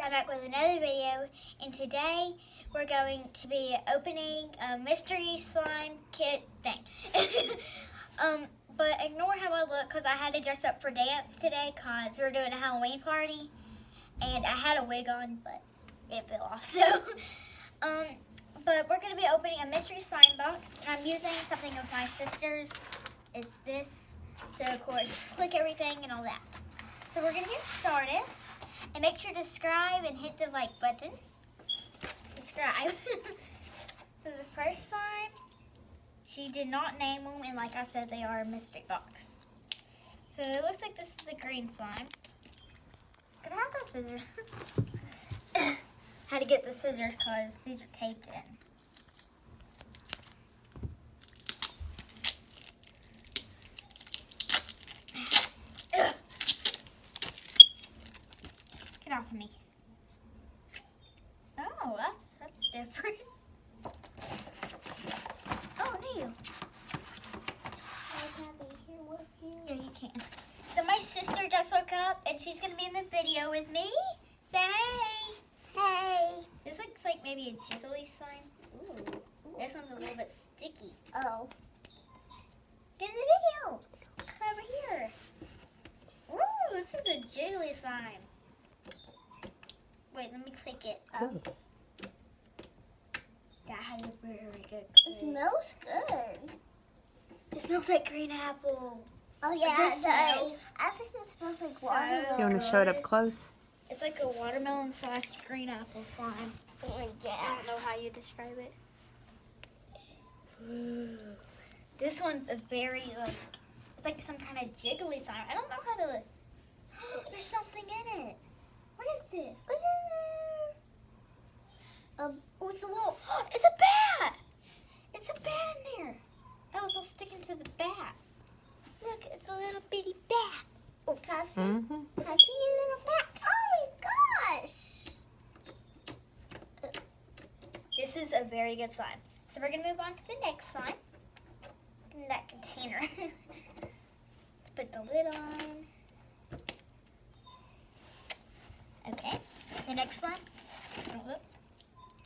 I'm back with another video, and today we're going to be opening a mystery slime kit thing. But ignore how I look because I had to dress up for dance today because we were doing a Halloween party, and I had a wig on, but it fell off. So, but we're going to be opening a mystery slime box, and I'm using something of my sister's. It's this. So of course, click everything and all that. So we're going to get started. And make sure to subscribe and hit the like button. Subscribe. So the first slime, she did not name them, and like I said, they are a mystery box. So it looks like this is the green slime. Can I have those scissors? Had to get the scissors because these are taped in. Get off of me. Oh, that's different. Oh, new. Can I be here with you? Yeah, you can. So my sister just woke up, and she's gonna be in the video with me. Say hey. Hey. This looks like maybe a jiggly slime. Ooh. This one's a little bit sticky. Oh. Get in the video. Come over here. Ooh, this is a jiggly slime. Wait, let me click it. Oh. That has a very good click. It smells good. It smells like green apple. Oh yeah, it does. I think it smells like watermelon. You want to show it up close? It's like a watermelon / green apple slime. Oh yeah. I don't know how you describe it. Ooh. This one's a very it's like some kind of jiggly slime. I don't know how to. There's something in it. What is this? Oh, it's a little. It's a bat. It's a bat in there. Oh, it's all sticking to the bat. Look, it's a little bitty bat. Oh, can I see? Mm-hmm. Can I see your little bat? Oh my gosh. This is a very good slime. So we're gonna move on to the next slime. In that container. Put the lid on. Okay. The next slime.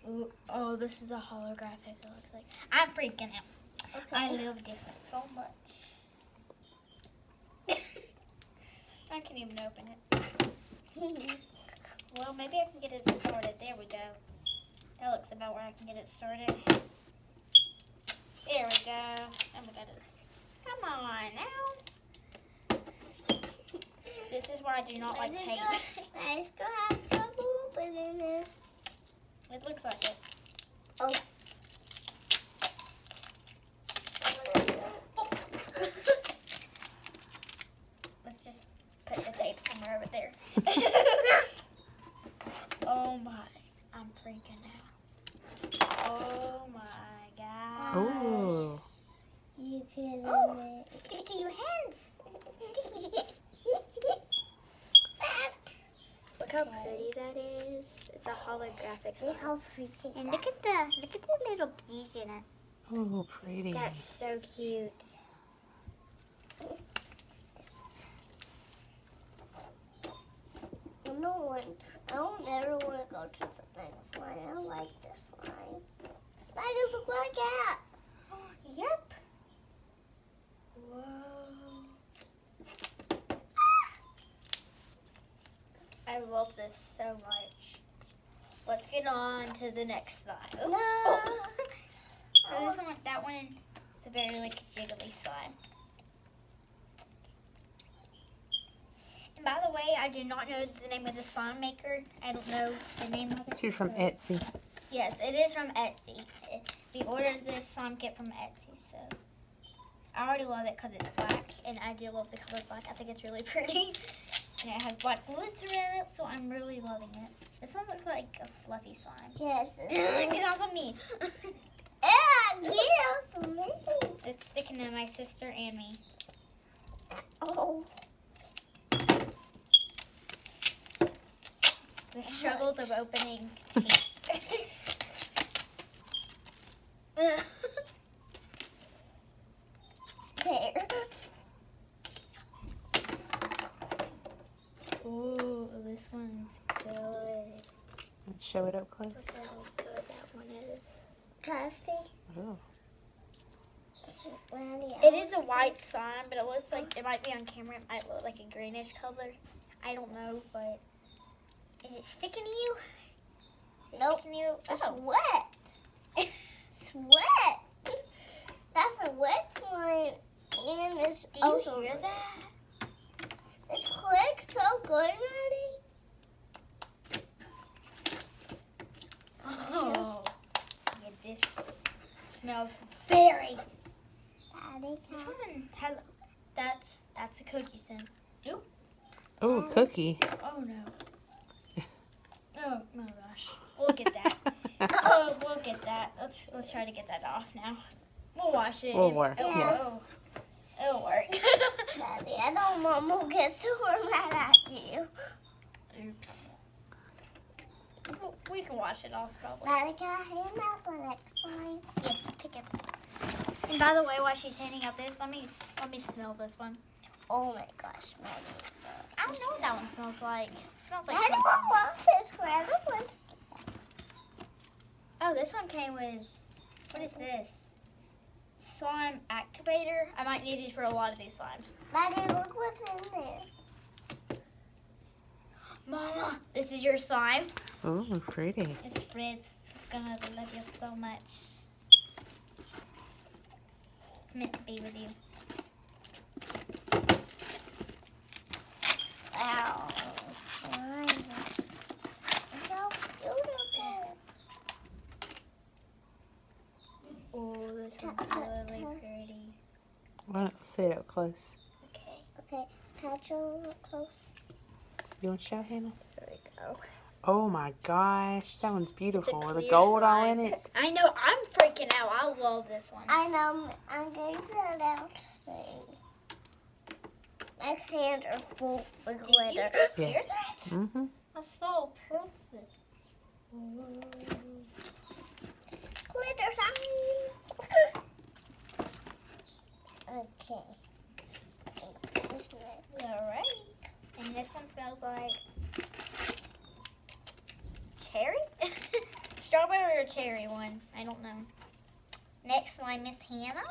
Ooh, oh, this is a holographic. It looks like. I'm freaking out. Okay. I love this so much. I can't even open it. Well, maybe I can get it started. There we go. That looks about where I can get it started. There we go. Oh my God. Come on now. This is where I do not like tape. I just gonna have trouble opening this. It looks like it. Oh. Let's just put the tape somewhere over there. Oh my. I'm freaking out. Oh my God. Oh. You can. Oh, stick to your hands. Look how pretty that is. It's a holographic. Look how pretty. And look at the little bees in it. Oh, pretty. That's so cute. I don't ever want to go to the next line. I like this line. That doesn't look like that. Yep. Whoa. I love this so much. Let's get on to the next slide. No. Oh. So this one, that one, is a very jiggly slime. And by the way, I do not know the name of the slime maker. I don't know the name of it. She's from so- Etsy. Yes, it is from Etsy. We ordered this slime kit from Etsy, so I already love it because it's black, and I do love the color black. I think it's really pretty, and it has black glitter in it, so I'm really loving it. This one looks like a fluffy slime. Yes. Get off of me! Get off of me. It's sticking to my sister and me. Oh. The struggles of opening tape. There. Ooh, this one's good. Let's show it up close. Look how good that one is. Can I see? Oh. It is a white slime, but it looks like it might be on camera. It might look like a greenish color. I don't know, but is it sticking to you? Is it Nope. sticking to you? It's Oh. wet. It's wet. That's a wet slime. And it's Do you hear that? It clicks so good, Maddie. Oh. Yeah, this smells very. Maddie, This one has. That's a cookie scent. Oh, cookie. Oh no. Oh my gosh. We'll get that. Oh, we'll get that. Let's try to get that off now. We'll wash it. Will work, It'll, yeah. it'll work. Maddie, I don't want Mom will get super mad at you. Oops. We can wash it off probably. Maddie, can I hand out the next slime? Yes, pick it. And by the way, while she's handing out this, let me smell this one. Oh my gosh, Maddie. I don't know what that one smells like. It smells like. Maddie something. will love this one. Oh, this one came with. What is this? Slime activator. I might need these for a lot of these slimes. Maddie, look what's in there. Mama, this is your slime. Oh, pretty. It's Fritz. Gonna love you so much. It's meant to be with you. Wow. Slime. It's so beautiful. Oh, this Cut, one's cut, really cut. pretty. Well, let's see it up close. Okay. Okay, can I show up close? You want to show, Hannah? There we go. Oh my gosh, that one's beautiful. With the clear gold all slime. in it. I know. I'm freaking out. I love this one. I know, I'm going to put it out to see. My hands are full of Did you glitter. just Yeah. hear that? Mm-hmm. I saw princess. Glitter time. Okay. This next. Alright. And this one smells like cherry? Strawberry or cherry one. I don't know. Next slime, Miss Hannah.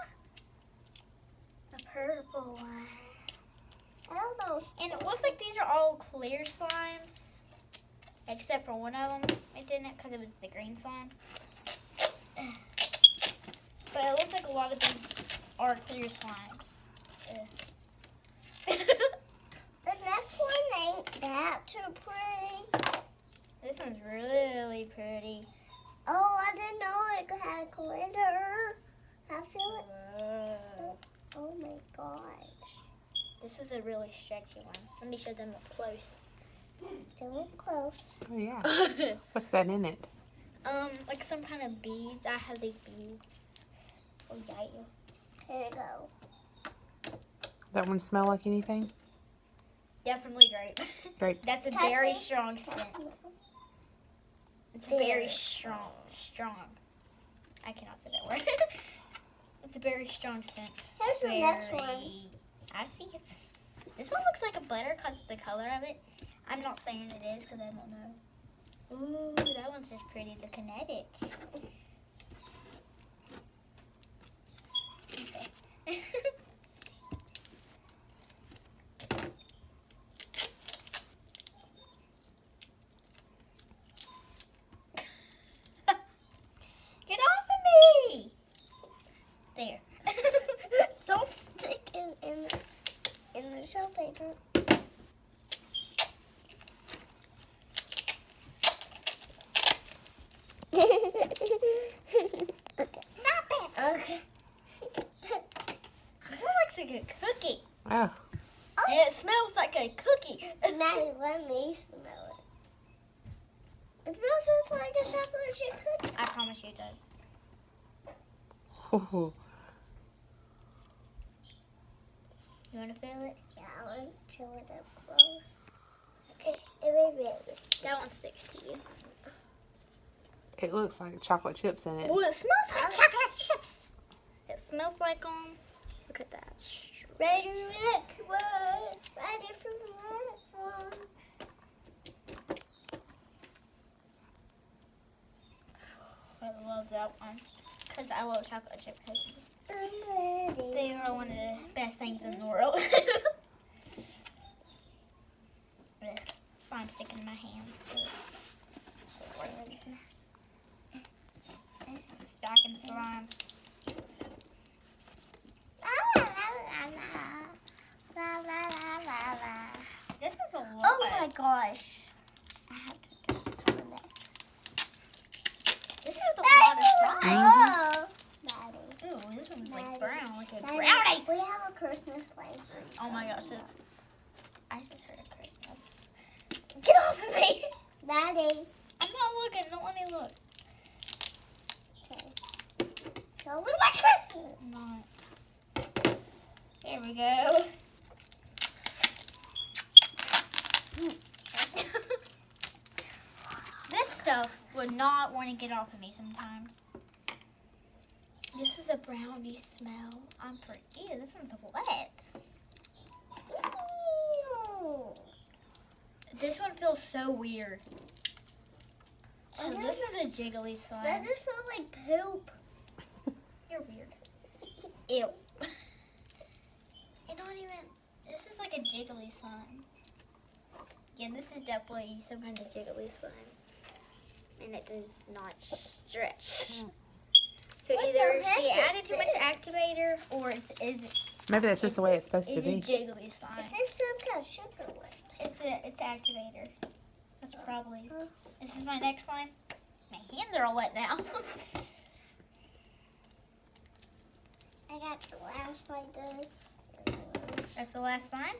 The purple one. I don't know. And it looks like these are all clear slimes. Except for one of them. It didn't because it was the green slime. But it looks like a lot of these are clear slimes. The next one ain't that too pretty. This one's really pretty. Oh, I didn't know it had glitter. I feel it. Oh my gosh. This is a really stretchy one. Let me show them up close. Do it close. Oh yeah. What's that in it? Like some kind of beads. I have these beads. Oh yeah. Here we go. That one smell like anything? Definitely grape. Grape. That's a Can I very see? strong scent. It's very Very strong. I cannot say that word. It's a very strong scent. Here's the next one. I see it's. This one looks like a butter because of the color of it. I'm not saying it is because I don't know. Ooh, that one's just pretty looking at it. Okay. Get off of me! There. Don't stick it in the show paper. Stop it! Okay. This looks like a cookie. Oh, And it smells like a cookie. Maddie, let me smell it. It smells just like a chocolate chip cookie. I promise you it does. oh. You want to feel it? Yeah, I want to chill it up close. Okay, it may be able to That one sticks to you. It looks like chocolate chips in it. Oh, it smells like chocolate chips. It smells like look at that. Ready, look, what? Ready for the next one. love that one because I love chocolate chip cookies. I'm ready. They are one of the best things in the world. Ugh, slime sticking in my hands. Stacking slimes. This is a lot. Oh my gosh. I have to do this one next. This is a lot of slime. Oh, Daddy. Ooh, this one's like Daddy. brown, like a Daddy, brownie. we have a Christmas light for you. Oh my gosh, I just heard a Christmas. Get off of me! Daddy. I'm not looking, don't let me look. Okay. So look at Christmas. I'm not. There we go. This stuff would not want to get off of me sometimes. This is a brownie smell. I'm for ew, this one's wet. Ew. This one feels so weird. Oh, I this is a jiggly slime. That just smells like poop. You're weird. Ew. It's not even. This is like a jiggly slime. Yeah, this is definitely some kind of jiggly slime. And it does not stretch. So What either the heck she is added too much this? activator or is Maybe that's just the way it's supposed to a be. jiggly slime. It's some kind of sugar one. It's activator. That's probably. Huh? This is my next slime. My hands are all wet now. I got the last one done. That's the last slime?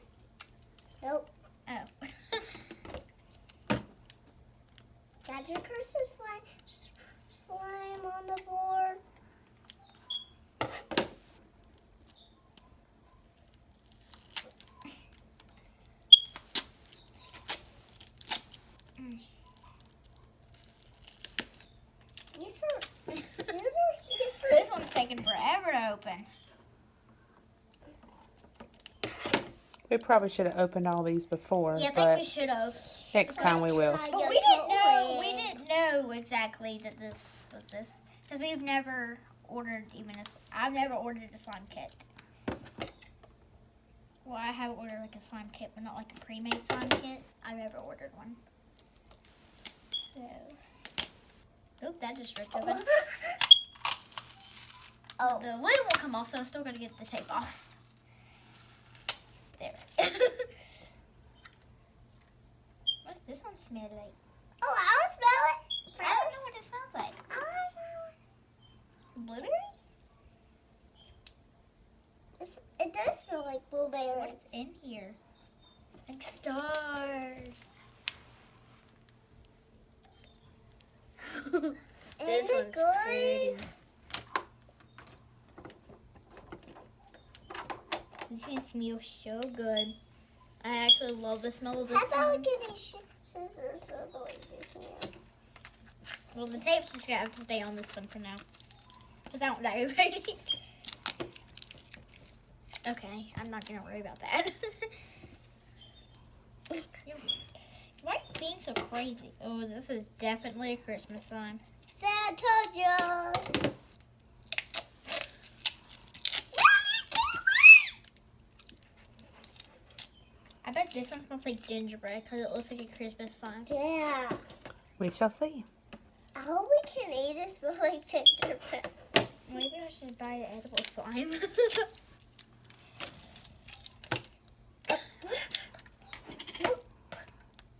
Nope. Oh. Got your Christmas slime on the board. This one's taking forever to open. We probably should have opened all these before, Yeah, I think but we should have. next time we will. But we didn't know exactly that this was this. Because we've never ordered I've never ordered a slime kit. Well, I have ordered like a slime kit, but not like a pre-made slime kit. I've never ordered one. So. Oop, that just ripped open. Oh. The lid won't come off, so I'm still going to get the tape off. There. What does this one smell like? Oh, I'll smell it. I don't know what it smells like. I'll Blueberry? It does smell like blueberry. What's in here? Like stars. Is it good? This one smells so good. I actually love the smell of this How about one. we get these scissors so the way this here? Well, the tape's just gonna have to stay on this one for now. Because I don't know already. Okay, I'm not gonna worry about that. Why are you being so crazy? Oh, this is definitely a Christmas slime. I told you. I bet this one smells like gingerbread because it looks like a Christmas slime. Yeah. We shall see. I hope we can eat it smell like gingerbread. Maybe I should buy an edible slime.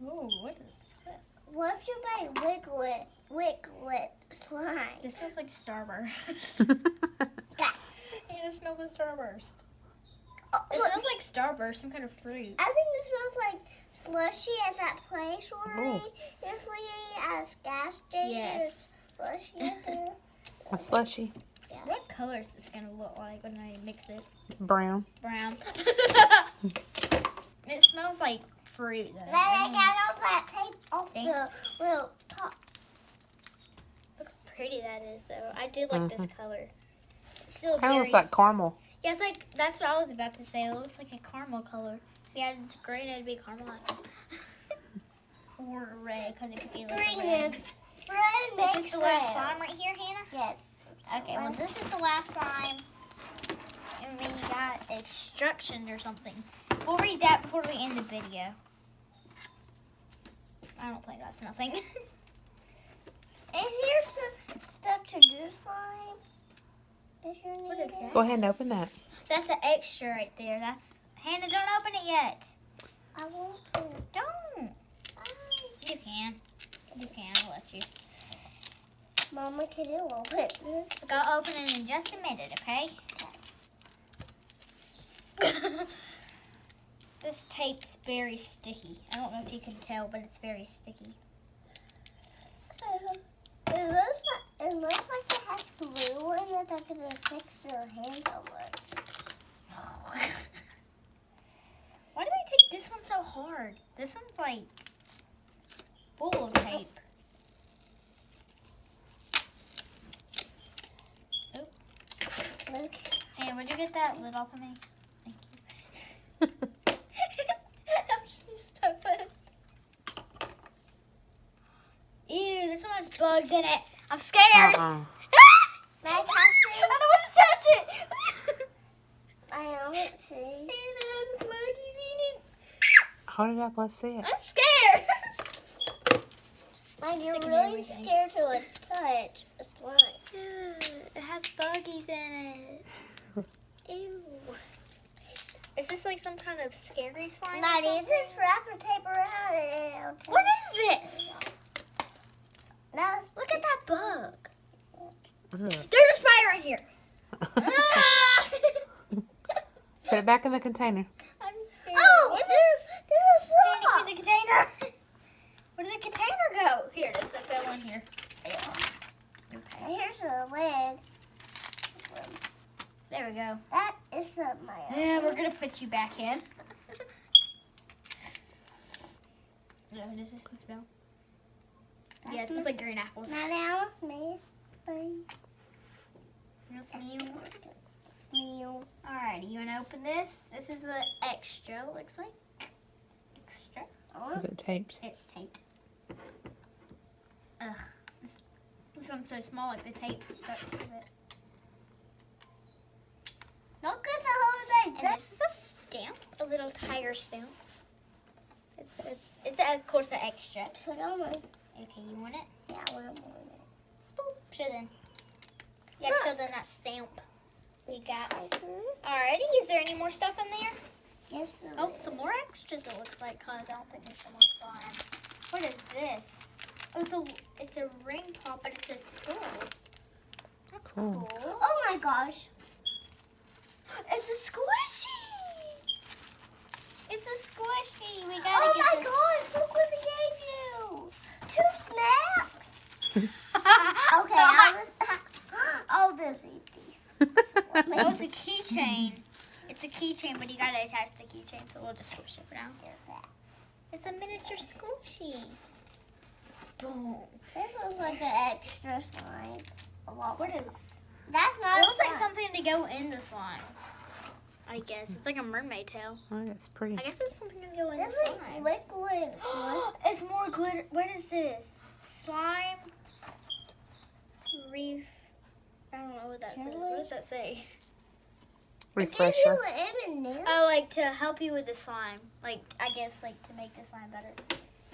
Ooh, what is this? What if you buy Wiglet slime? This smells like Starburst. Yeah. You just smell the Starburst. Oh, It look, smells like Starburst, some kind of fruit. I think it smells like slushy at that place where Oh. we usually at gas station. Yes. Slushy at there. A slushy. What color is this gonna look like when I mix it? Brown. Brown. It smells like fruit though. Then I got all that tape off Thanks. the little top. Look how pretty that is though. I do like this color. It's still Kind of looks very- like caramel. Yeah, it's like, that's what I was about to say. It looks like a caramel color. Yeah, it's green, it'd be caramel. Or red, because it could be like Green red. and Friend, Is this the last slime right here, Hannah? Yes. Okay, well this is the last slime. And we got instructions or something. We'll read that before we end the video. I don't think that's nothing. And here's the stuff to do slime. If you need What is it. that? Go ahead and open that. That's an extra right there. That's Hannah, don't open it yet. I want to. Don't. You can. You can, I'll let you. Mama, can you open this? I'll open it in just a minute, okay? This tape's very sticky. I don't know if you can tell, but it's very sticky. It looks like it has glue in it that can just fix your hands on it. Why do they take this one so hard? This one's like full of tape. Look. Hey, would you get that lid off of me? Thank you. She's stupid. Ew, this one has bugs in it. I'm scared. May I touch I don't want to touch it. I don't see. And it has buggies in it. Hold it up. Let's see it. I'm scared. Like, you're Sticking really everything. scared to touch a slime. It has buggies in it. Ew. Is this like some kind of scary slime? or Maddie, something? just wrap your tape around it. And it'll What is this? Now it's Look at that bug. Ugh. There's a spider in here. Ah! Put it back in the container. I'm scared. Oh, What is there's Handy, a rock. the container? Where did the container go? Here, it is. It fell in here. And Okay. here's a lid. There we go. That is my Yeah, we're gonna put you back in. Does this one smell? Yeah, it smells like green apples. Now that was me. Smell. Alrighty, you wanna open this? This is the extra, looks like. Extra. Is it taped? It's taped. Ugh. This one's so small, like the tape's stuck to it. Not good to hold And this is a stamp, a little tiger stamp. It's of course the extra. Put on my. Okay, you want it? Yeah, I want it. Boop. Show them. Yeah, Look. show them that stamp you got. Mm-hmm. Alrighty, is there any more stuff in there? Yes, there Oh, is. some more extras it looks like, cause I don't think there's some more slime. What is this? Oh, it's a ring pop, but it's a skull. That's Cool. cool. Oh my gosh. It's a squishy. It's a squishy. We gotta Oh get my this. gosh, look what they gave you. 2 snacks. Okay, Okay, I'll just eat these. Oh, it's a keychain. It's a keychain, but you gotta attach the keychain, so we'll just squish it for now. It's a miniature squishy. Boom. This looks like an extra slime. What is? That's It not looks like slime. something to go in the slime. I guess it's like a mermaid tail. Oh, that's pretty. I guess it's something to go in This the is slime. liquid. It's more glitter. What is this? Slime reef. I don't know what that says. What does that say? It gives Refresher. you an M&M. Oh, like to help you with the slime. Like, I guess, like to make the slime better.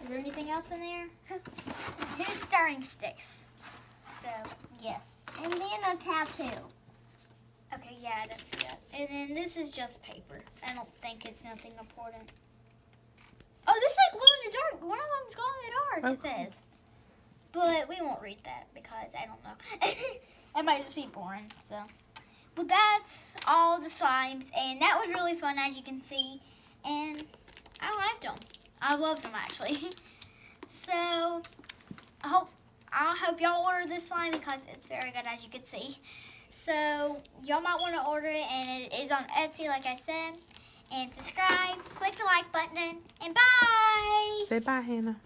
Is there anything else in there? 2 stirring sticks. So, yes. And then a tattoo. Okay, yeah, I didn't see that. And then this is just paper. I don't think it's nothing important. Oh, this is like glow in the dark. One of them's glow in the dark, it Okay. says. But we won't read that because I don't know. It might just be boring, so. But that's all the slimes, and that was really fun, as you can see. And I liked them. I loved them, actually. So, I hope y'all order this slime because it's very good, as you can see. So, y'all might want to order it, and it is on Etsy, like I said. And subscribe, click the like button, and bye! Say bye, Hannah.